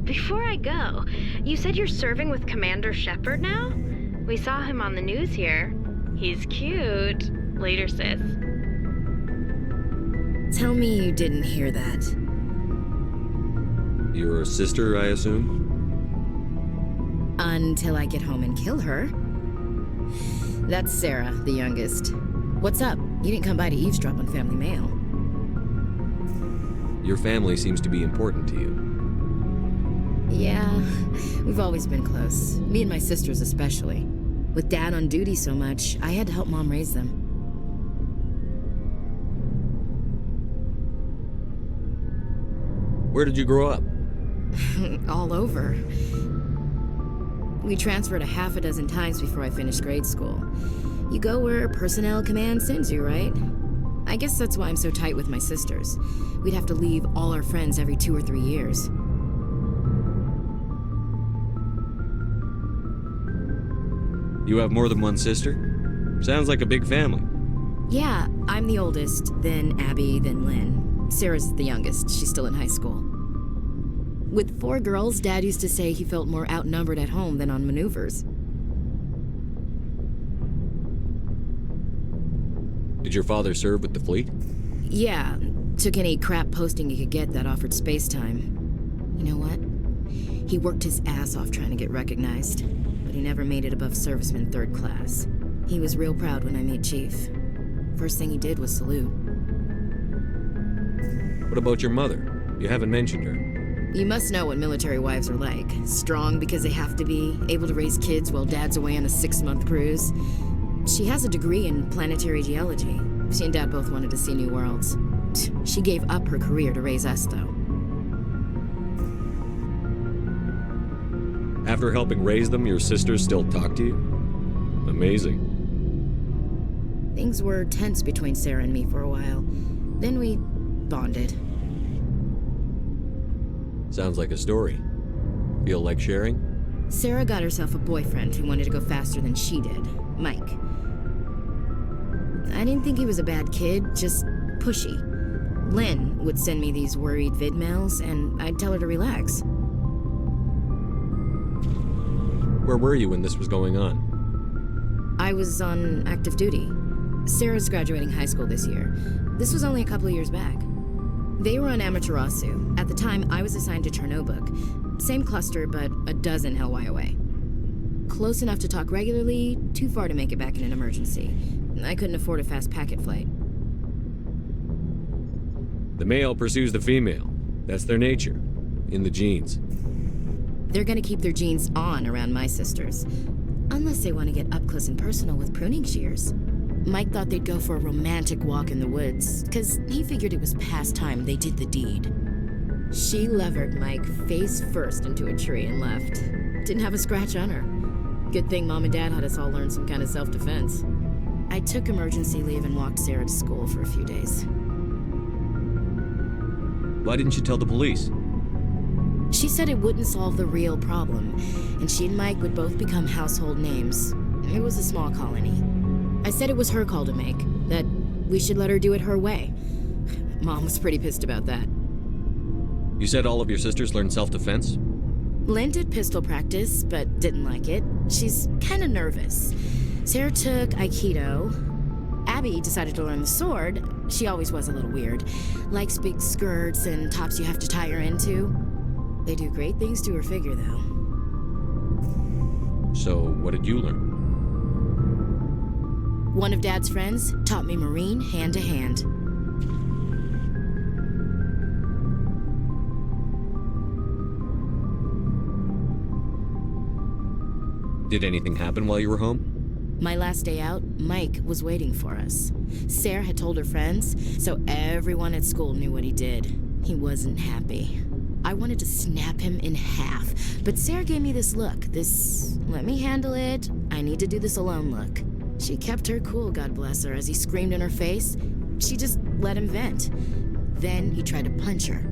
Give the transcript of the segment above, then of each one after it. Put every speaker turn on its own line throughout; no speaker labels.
before I go, you said you're serving with Commander Shepard now? We saw him on the news here. He's cute. Later, sis.
Tell me you didn't hear that.
Your sister, I assume?
Until I get home and kill her. That's Sarah, the youngest. What's up? You didn't come by to eavesdrop on Family Mail.
Your family seems to be important to you.
Yeah, we've always been close. Me and my sisters especially. With Dad on duty so much, I had to help Mom raise them.
Where did you grow up?
All over. We transferred a half a dozen times before I finished grade school. You go where personnel command sends you, right? I guess that's why I'm so tight with my sisters. We'd have to leave all our friends every 2 or 3 years.
You have more than one sister? Sounds like a big family.
Yeah, I'm the oldest, then Abby, then Lynn. Sarah's the youngest. She's still in high school. With 4 girls, Dad used to say he felt more outnumbered at home than on maneuvers.
Did your father serve with the fleet?
Yeah, took any crap posting he could get that offered space time. You know what? He worked his ass off trying to get recognized, but he never made it above serviceman 3rd class. He was real proud when I made chief. First thing he did was salute.
What about your mother? You haven't mentioned her.
You must know what military wives are like. Strong because they have to be, able to raise kids while Dad's away on a 6-month cruise. She has a degree in planetary geology. She and Dad both wanted to see new worlds. She gave up her career to raise us, though.
After helping raise them, your sisters still talk to you? Amazing.
Things were tense between Sarah and me for a while. Then we bonded.
Sounds like a story. Feel like sharing?
Sarah got herself a boyfriend who wanted to go faster than she did, Mike. I didn't think he was a bad kid, just pushy. Lynn would send me these worried vid mails, and I'd tell her to relax.
Where were you when this was going on?
I was on active duty. Sarah's graduating high school this year. This was only a couple of years back. They were on Amaterasu. At the time, I was assigned to Chernobog. Same cluster, but a dozen LY away. Close enough to talk regularly, too far to make it back in an emergency. I couldn't afford a fast packet flight.
The male pursues the female. That's their nature. In the genes.
They're gonna keep their genes on around my sisters. Unless they want to get up close and personal with pruning shears. Mike thought they'd go for a romantic walk in the woods, because he figured it was past time they did the deed. She levered Mike face first into a tree and left. Didn't have a scratch on her. Good thing Mom and Dad had us all learn some kind of self-defense. I took emergency leave and walked Sarah to school for a few days.
Why didn't you tell the police?
She said it wouldn't solve the real problem, and she and Mike would both become household names. It was a small colony. I said it was her call to make, that we should let her do it her way. Mom was pretty pissed about that.
You said all of your sisters learned self-defense?
Lynn did pistol practice, but didn't like it. She's kinda nervous. Sarah took Aikido. Abby decided to learn the sword. She always was a little weird. Likes big skirts and tops you have to tie her into. They do great things to her figure, though.
So, what did you learn?
One of Dad's friends taught me Marine hand to hand.
Did anything happen while you were home?
My last day out, Mike was waiting for us. Sarah had told her friends, so everyone at school knew what he did. He wasn't happy. I wanted to snap him in half, but Sarah gave me this look, this let me handle it, I need to do this alone look. She kept her cool, God bless her, as he screamed in her face. She just let him vent. Then he tried to punch her.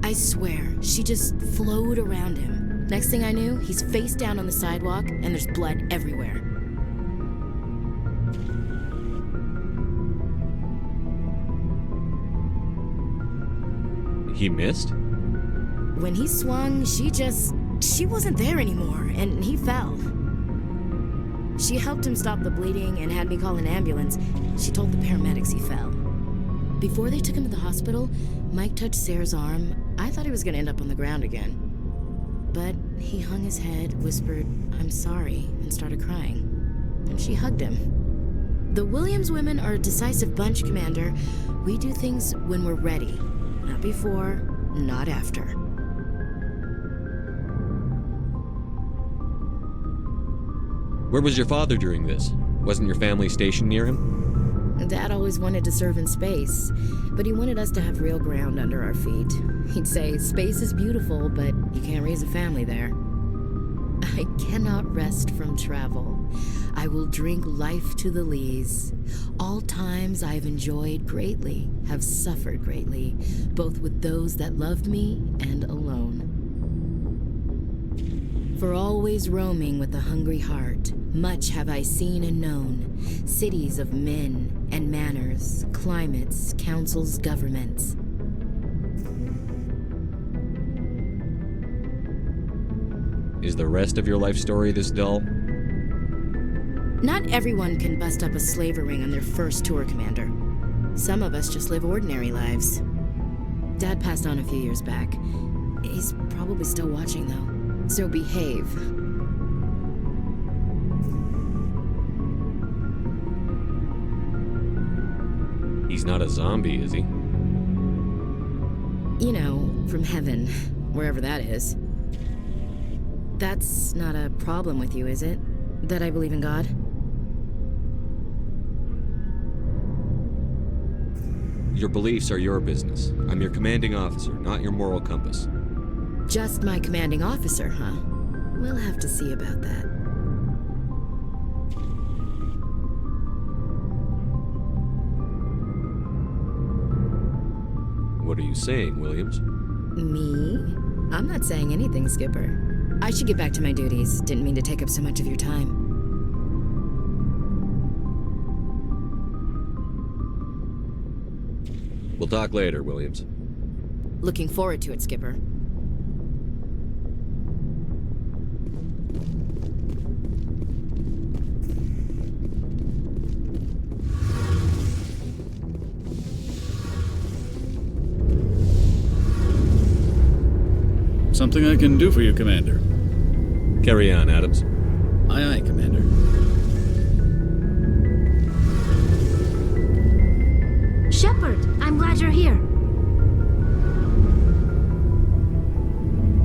I swear, she just flowed around him. Next thing I knew, he's face down on the sidewalk and there's blood everywhere.
He missed?
when he swung, she wasn't there anymore, and he fell. She helped him stop the bleeding and had me call an ambulance. She told the paramedics he fell. Before they took him to the hospital, Mike touched Sarah's arm. I thought he was gonna end up on the ground again. But he hung his head, whispered, "I'm sorry," and started crying. And she hugged him. The Williams women are a decisive bunch, Commander. We do things when we're ready. Not before, not after.
Where was your father during this? Wasn't your family stationed near him?
Dad always wanted to serve in space, but he wanted us to have real ground under our feet. He'd say, "Space is beautiful, but you can't raise a family there." I cannot rest from travel. I will drink life to the lees. All times I have enjoyed greatly, have suffered greatly, both with those that loved me and alone. For always roaming with a hungry heart, much have I seen and known, cities of men and manners, climates, councils, governments.
Is the rest of your life story this dull?
Not everyone can bust up a slaver ring on their first tour, Commander. Some of us just live ordinary lives. Dad passed on a few years back. He's probably still watching, though. So behave.
He's not a zombie, is he?
You know, from heaven, wherever that is. That's not a problem with you, is it? That I believe in God?
Your beliefs are your business. I'm your commanding officer, not your moral compass.
Just my commanding officer, huh? We'll have to see about that.
What are you saying, Williams?
Me? I'm not saying anything, Skipper. I should get back to my duties. Didn't mean to take up so much of your time.
We'll talk later, Williams.
Looking forward to it, Skipper.
Something I can do for you, Commander.
Carry on, Adams.
Aye, aye, Commander.
Shepard, I'm glad you're here.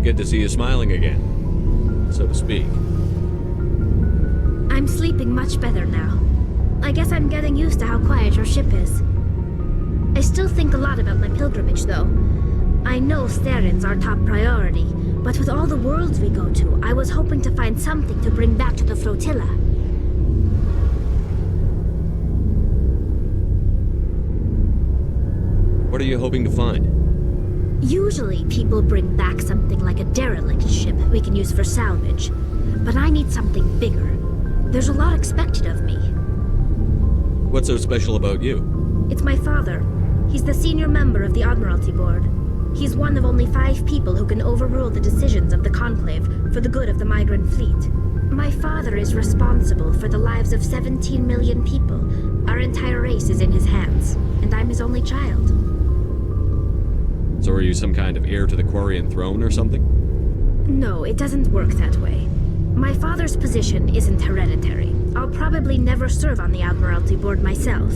Good to see you smiling again, so to speak.
I'm sleeping much better now. I guess I'm getting used to how quiet your ship is. I still think a lot about my pilgrimage, though. I know Theron's our top priority, but with all the worlds we go to, I was hoping to find something to bring back to the flotilla.
What are you hoping to find?
Usually, people bring back something like a derelict ship we can use for salvage. But I need something bigger. There's a lot expected of me.
What's so special about you?
It's my father. He's the senior member of the Admiralty Board. He's one of only 5 people who can overrule the decisions of the Conclave for the good of the migrant fleet. My father is responsible for the lives of 17 million people. Our entire race is in his hands, and I'm his only child.
So are you some kind of heir to the Quarian throne or something?
No, it doesn't work that way. My father's position isn't hereditary. I'll probably never serve on the Admiralty Board myself.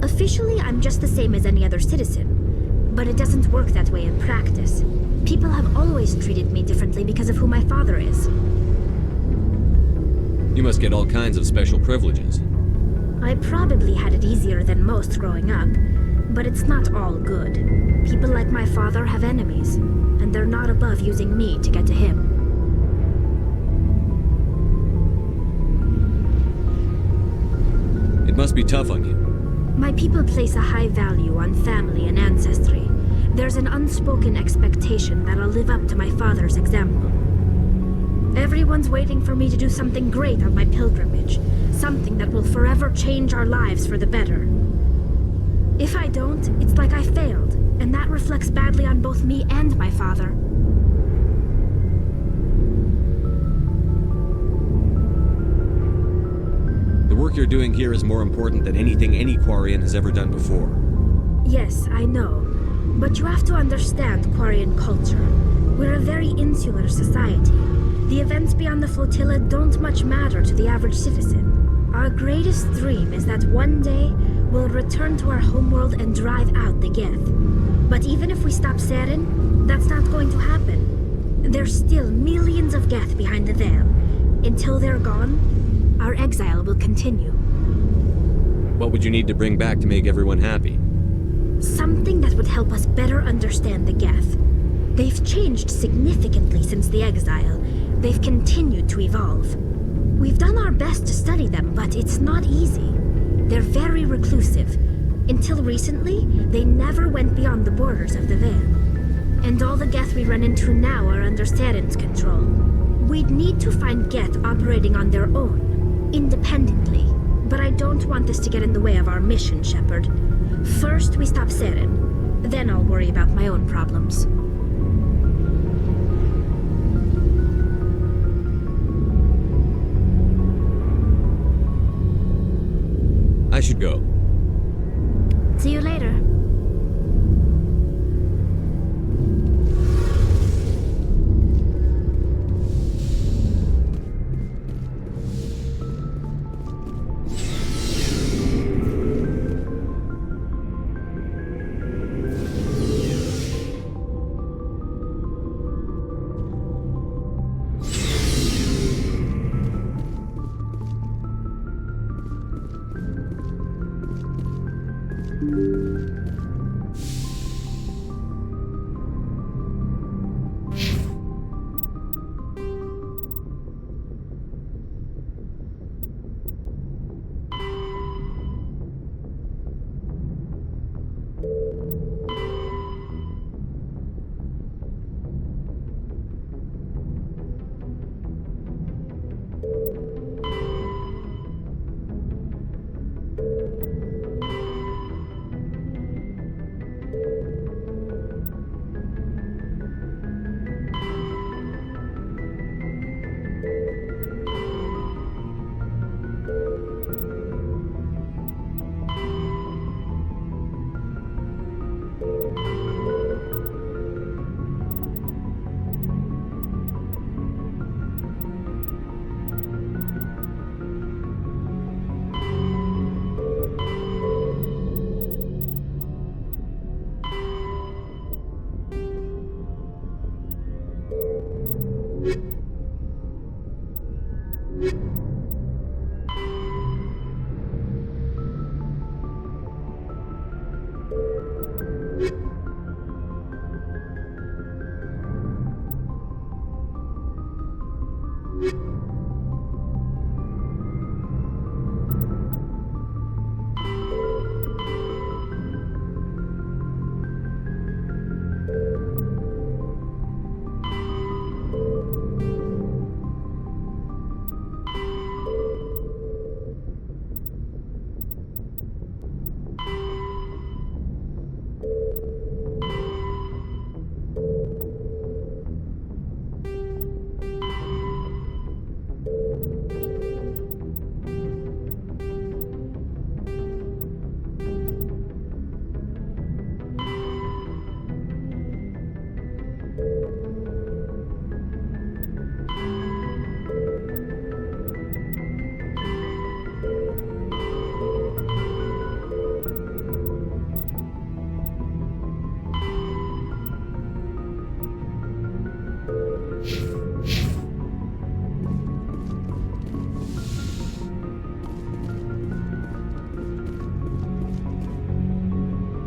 Officially, I'm just the same as any other citizen. But it doesn't work that way in practice. People have always treated me differently because of who my father is.
You must get all kinds of special privileges.
I probably had it easier than most growing up, but it's not all good. People like my father have enemies, and they're not above using me to get to him.
It must be tough on you.
My people place a high value on family and ancestry. There's an unspoken expectation that I'll live up to my father's example. Everyone's waiting for me to do something great on my pilgrimage, something that will forever change our lives for the better. If I don't, it's like I failed, and that reflects badly on both me and my father.
work you're doing here is more important than anything any Quarian has ever done before.
Yes, I know. But you have to understand Quarian culture. We're a very insular society. The events beyond the flotilla don't much matter to the average citizen. Our greatest dream is that one day we'll return to our homeworld and drive out the Geth. But even if we stop Saren, that's not going to happen. There's still millions of Geth behind the veil. Until they're gone, our exile will continue.
What would you need to bring back to make everyone happy?
Something that would help us better understand the Geth. They've changed significantly since the exile. They've continued to evolve. We've done our best to study them, but it's not easy. They're very reclusive. Until recently, they never went beyond the borders of the Veil. And all the Geth we run into now are under Saren's control. We'd need to find Geth operating on their own, independently. But I don't want this to get in the way of our mission, Shepard. First, we stop Saren. Then I'll worry about my own problems.
I should go.
See you later.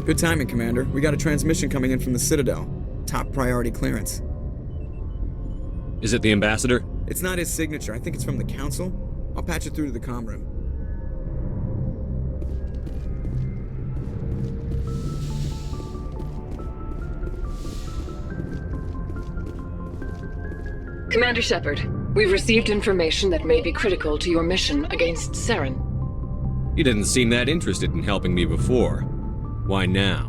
Good timing, Commander. We got a transmission coming in from the Citadel. Top priority clearance.
Is it the ambassador?
It's not his signature. I think it's from the Council. I'll patch it through to the comm room.
Commander Shepard, we've received information that may be critical to your mission against Saren.
You didn't seem that interested in helping me before. Why now?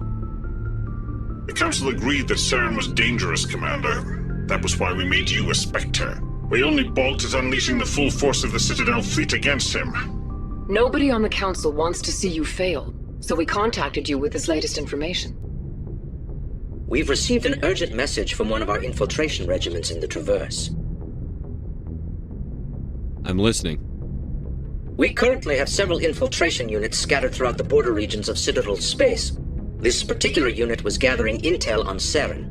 The Council agreed that Saren was dangerous, Commander. That was why we made you a Spectre. We only balked at unleashing the full force of the Citadel fleet against him.
Nobody on the Council wants to see you fail, so we contacted you with this latest information.
We've received an urgent message from one of our infiltration regiments in the Traverse.
I'm listening.
We currently have several infiltration units scattered throughout the border regions of Citadel space. This particular unit was gathering intel on Saren.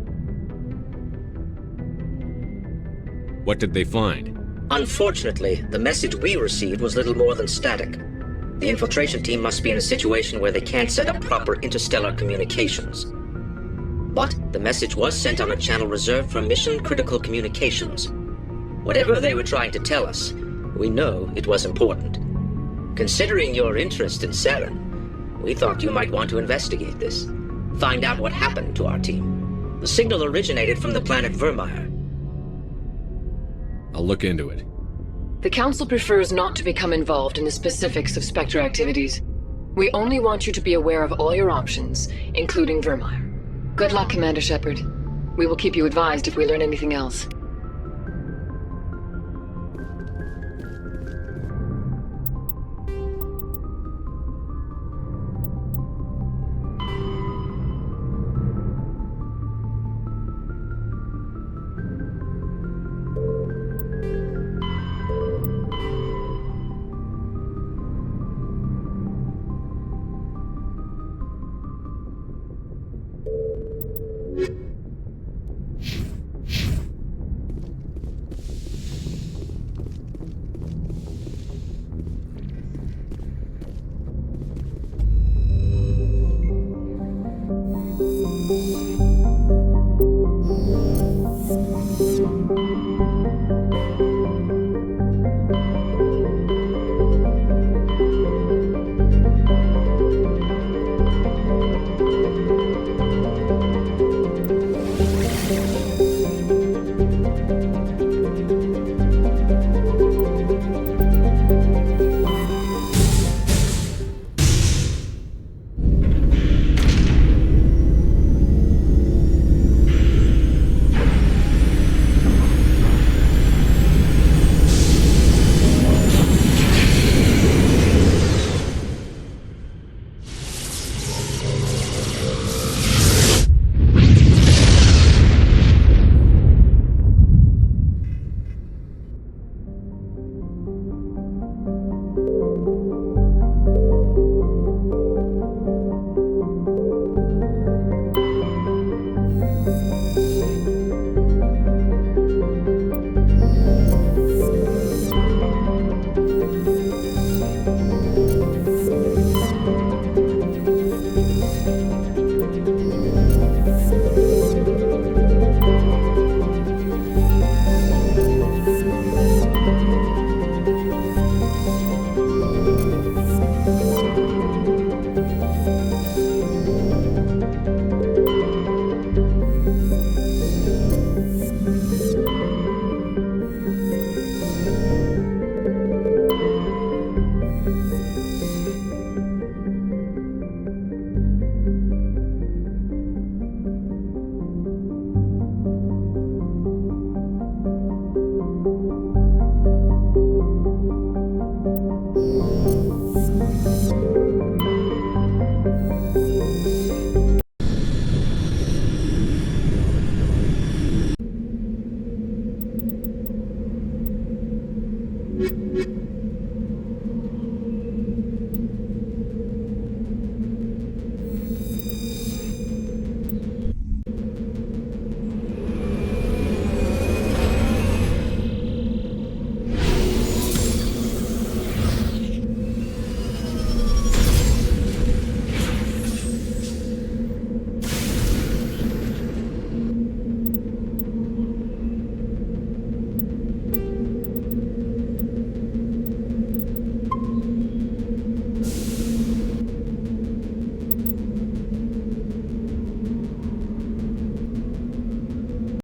What did they find?
Unfortunately, the message we received was little more than static. The infiltration team must be in a situation where they can't set up proper interstellar communications. But the message was sent on a channel reserved for mission-critical communications. Whatever they were trying to tell us, we know it was important. Considering your interest in Saren, we thought you might want to investigate this. Find out what happened to our team. The signal originated from the planet Vermeer.
I'll look into it.
The Council prefers not to become involved in the specifics of Spectre activities. We only want you to be aware of all your options, including Vermeer. Good luck, Commander Shepard. We will keep you advised if we learn anything else.